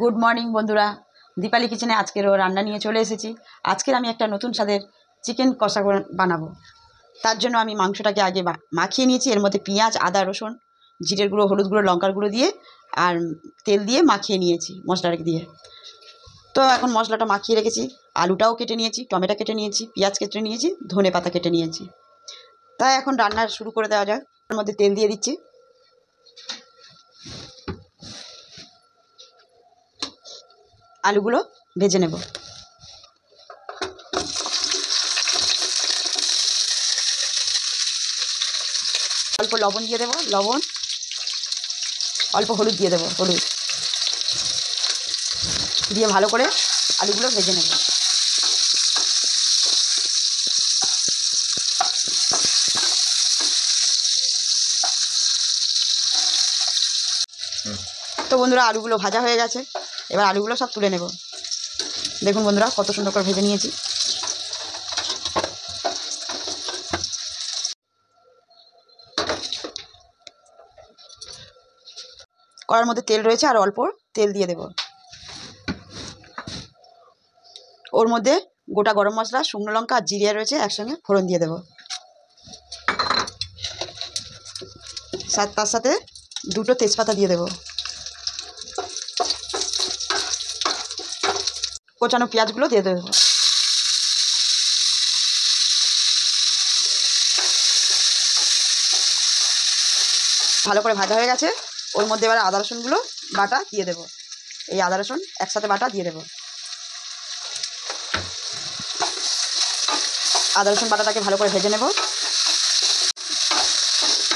Good morning বন্ধুরা, দীপালি কিচেনে আজকেরও রান্না নিয়ে চলে এসেছি। আজকের আমি একটা নতুন স্বাদের চিকেন কষা বানাবো। তার জন্য আমি মাংসটাকে আগে মাখিয়ে নিয়েছি। এর মধ্যে পেঁয়াজ, আদা, রসুন, জিরের গুঁড়ো, হলুদ গুঁড়ো, লঙ্কার গুঁড়ো দিয়ে আর তেল দিয়ে মাখিয়ে নিয়েছি মশলাটাকে দিয়ে। তো এখন মশলাটা মাখিয়ে রেখেছি। আলুটাও কেটে নিয়েছি, টমেটো কেটে নিয়েছি, পেঁয়াজ কেটে নিয়েছি, ধনে পাতা কেটে নিয়েছি। তাই এখন রান্না শুরু করে দেওয়া যাক। এর মধ্যে তেল দিয়ে দিচ্ছি। আলুগুলো ভেজে নেব। অল্প লবণ দিয়ে দেবো, লবণ, অল্প হলুদ দিয়ে দেবো, হলুদ দিয়ে ভালো করে আলুগুলো ভেজে নেব। তো বন্ধুরা, আলুগুলো ভাজা হয়ে গেছে। এবার আলুগুলো সব তুলে নেব। দেখুন বন্ধুরা, কত সুন্দর করে ভেজে নিয়েছি। কড়ার মধ্যে তেল রয়েছে, আর অল্প তেল দিয়ে দেব। ওর মধ্যে গোটা গরম মশলা, শুকনো লঙ্কা আর জিরে রয়েছে, একসঙ্গে ফোড়ন দিয়ে দেব। তার সাথে দুটো তেজপাতা দিয়ে দেব। কোচানো পেঁয়াজগুলো দিয়ে দেবো। ভালো করে ভাজা হয়ে গেছে। ওর মধ্যে এবার আদা রসুনগুলো বাটা দিয়ে দেবো। এই আদা রসুন একসাথে বাটা দিয়ে দেবো। আদা রসুন বাটাটাকে ভালো করে ভেজে নেব।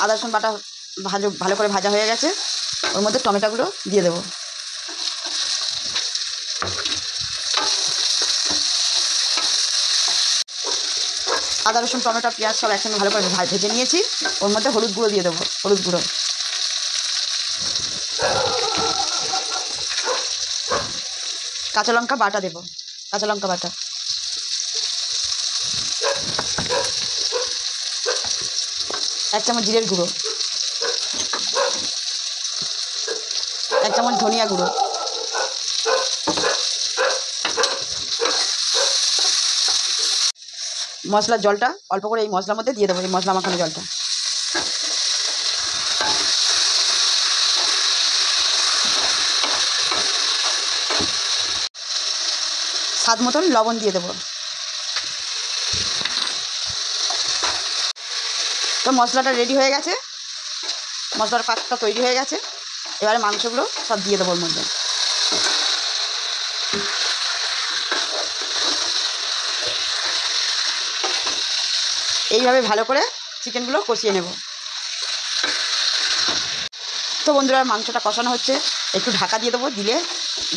আদা রসুন বাটা ভালো করে ভাজা হয়ে গেছে। ওর মধ্যে টমেটোগুলো দিয়ে দেবো। আদা রসুন, টমেটো, পেঁয়াজ সব একসঙ্গে ভালো করে ভেজে নিয়েছি। ওর মধ্যে হলুদ গুঁড়ো দিয়ে দেবো, হলুদ গুঁড়ো, কাঁচা লঙ্কা বাটা দেবো, কাঁচা লঙ্কা বাটা, এক চামচ জিরের গুঁড়ো, এক চামচ ধনিয়া গুঁড়ো, মশলার জলটা অল্প করে এই মশলার মধ্যে দিয়ে দেবো, এই মশলা মাখানো জলটা। স্বাদ মতন লবণ দিয়ে দেবো। তো মশলাটা রেডি হয়ে গেছে, মশলার পাকটা তৈরি হয়ে গেছে। এবারে মাংসগুলো সব দিয়ে দেবো ওর মধ্যে। এইভাবে ভালো করে চিকেনগুলো কষিয়ে নেব। তো বন্ধুরা, মাংসটা কষানো হচ্ছে, একটু ঢাকা দিয়ে দেবো। দিলে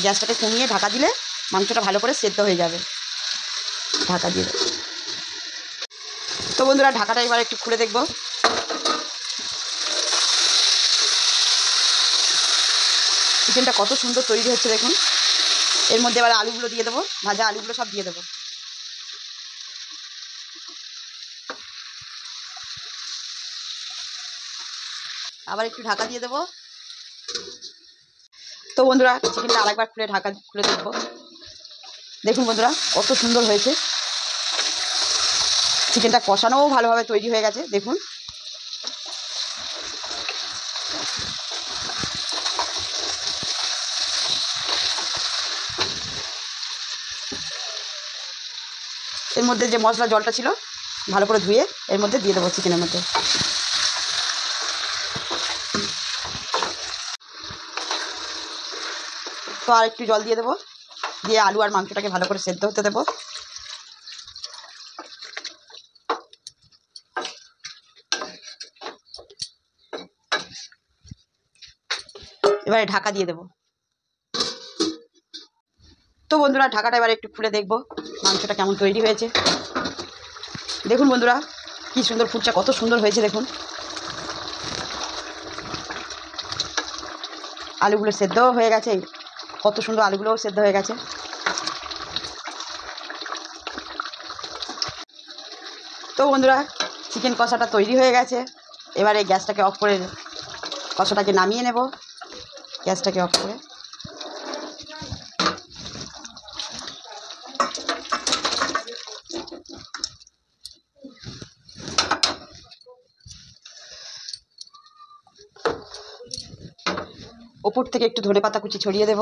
গ্যাসটাকে কমিয়ে ঢাকা দিলে মাংসটা ভালো করে সেদ্ধ হয়ে যাবে। ঢাকা দিয়ে দেবো। তো বন্ধুরা, ঢাকাটা এবার একটু খুলে দেখব। চিকেনটা কত সুন্দর তৈরি হচ্ছে দেখুন। এর মধ্যে এবার আলুগুলো দিয়ে দেবো, ভাজা আলুগুলো সব দিয়ে দেবো। আবার একটু ঢাকা দিয়ে দেবো। তো বন্ধুরা, চিকেনটা আরেকবার খুলে দেখবো। দেখুন বন্ধুরা, কত সুন্দর হয়েছে। চিকেনটা কষানোও ভালোভাবে তৈরি হয়ে গেছে দেখুন। এর মধ্যে যে মশলা জলটা ছিল ভালো করে ধুয়ে এর মধ্যে দিয়ে দেবো চিকেনের মধ্যে। তো আর একটু জল দিয়ে দেবো, দিয়ে আলু আর মাংসটাকে ভালো করে সেদ্ধ হতে দেবো। এবারে ঢাকা দিয়ে দেবো। তো বন্ধুরা, ঢাকাটা এবার একটু খুলে দেখবো মাংসটা কেমন তৈরি হয়েছে। দেখুন বন্ধুরা, কি সুন্দর ফুটটা, কত সুন্দর হয়েছে দেখুন। আলুগুলো সেদ্ধও হয়ে গেছে, কত সুন্দর আলুগুলোও সেদ্ধ হয়ে গেছে। তো বন্ধুরা, চিকেন কষাটা তৈরি হয়ে গেছে। এবারে গ্যাসটাকে অফ করে কষাটাকে নামিয়ে নেব। গ্যাসটাকে অফ করে ওপর থেকে একটু ধনেপাতা কুচি ছড়িয়ে দেব।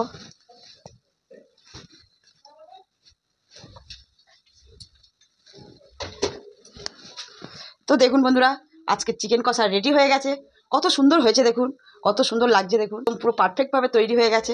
তো দেখুন বন্ধুরা, আজকে চিকেন কষা রেডি হয়ে গেছে। কত সুন্দর হয়েছে দেখুন, কত সুন্দর লাগছে দেখুন, পুরো পারফেক্টভাবে তৈরি হয়ে গেছে।